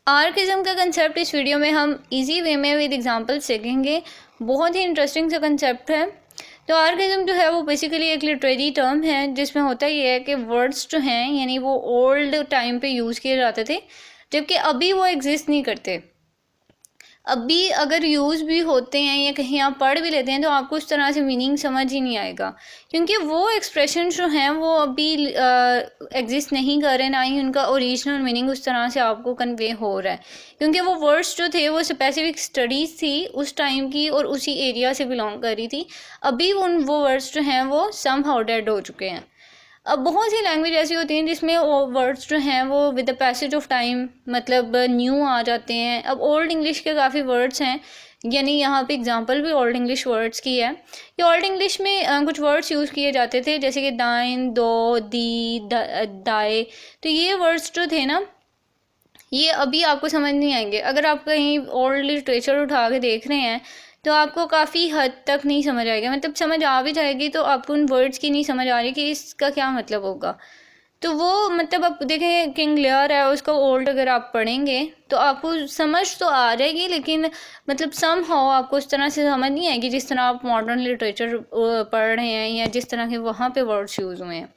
आर्किज्म का कंसेप्ट इस वीडियो में हम इजी वे में विद एग्जांपल सीखेंगे। बहुत ही इंटरेस्टिंग सा कंसेप्ट है। तो आर्किज्म जो है वो बेसिकली एक लिटरेरी टर्म है जिसमें होता ये है कि वर्ड्स जो हैं यानी वो ओल्ड टाइम पे यूज़ किए जाते थे, जबकि अभी वो एग्जिस्ट नहीं करते। अभी अगर यूज़ भी होते हैं या कहीं आप पढ़ भी लेते हैं तो आपको उस तरह से मीनिंग समझ ही नहीं आएगा, क्योंकि वो एक्सप्रेशन जो हैं वो अभी एग्जिस्ट नहीं कर रहे, ना ही उनका ओरिजिनल मीनिंग उस तरह से आपको कन्वे हो रहा है, क्योंकि वो वर्ड्स जो थे वो स्पेसिफिक स्टडीज़ थी उस टाइम की और उसी एरिया से बिलोंग कर रही थी। अभी वो वर्ड्स जो हैं वो सम हाउ डेड हो चुके हैं। अब बहुत सी लैंग्वेज ऐसी होती हैं जिसमें वर्ड्स जो हैं वो with the passage of time मतलब न्यू आ जाते हैं। अब ओल्ड इंग्लिश के काफ़ी वर्ड्स हैं, यानी यहाँ पे एग्जांपल भी ओल्ड इंग्लिश वर्ड्स की है कि ओल्ड इंग्लिश में कुछ वर्ड्स यूज़ किए जाते थे जैसे कि दाइन, दो, दी, दाए। तो ये वर्ड्स जो थे ना, ये अभी आपको समझ नहीं आएंगे। अगर आप कहीं ओल्ड लिटरेचर उठा के देख रहे हैं तो आपको काफ़ी हद तक नहीं समझ आएगा, मतलब समझ आ भी जाएगी तो आपको उन वर्ड्स की नहीं समझ आ रही कि इसका क्या मतलब होगा। तो वो मतलब आप देखें किंग लियर है, उसका ओल्ड अगर आप पढ़ेंगे तो आपको समझ तो आ जाएगी, लेकिन मतलब सम हाउ आपको उस तरह से समझ नहीं आएगी जिस तरह आप मॉडर्न लिटरेचर पढ़ रहे हैं या जिस तरह के वहाँ पे वर्ड्स यूज़ हुए हैं।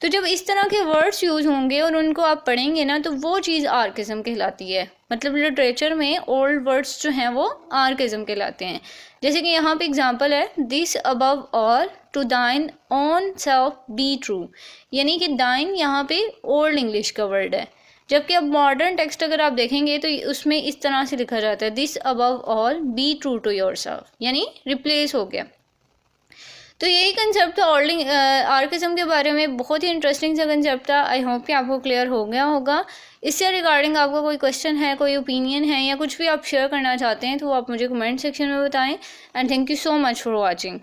तो जब इस तरह के वर्ड्स यूज़ होंगे और उनको आप पढ़ेंगे ना तो वो चीज़ आर्किज्म कहलाती है। मतलब लिटरेचर में ओल्ड वर्ड्स जो हैं वो आर्किज्म कहलाते हैं। जैसे कि यहाँ पे एग्जांपल है, दिस अबव ऑल टू दाइन ऑन सेल्फ बी ट्रू, यानी कि दाइन यहाँ पे ओल्ड इंग्लिश का वर्ड है, जबकि अब मॉडर्न टेक्स्ट अगर आप देखेंगे तो उसमें इस तरह से लिखा जाता है, this above all be true to yourself, यानी रिप्लेस हो गया। तो यही कंसेप्ट था आर्किज्म के बारे में। बहुत ही इंटरेस्टिंग सा कंसेप्ट था। आई होप कि आपको क्लियर हो गया होगा। इससे रिगार्डिंग आपका कोई क्वेश्चन है, कोई ओपिनियन है या कुछ भी आप शेयर करना चाहते हैं तो आप मुझे कमेंट सेक्शन में बताएं। And thank you so much for watching.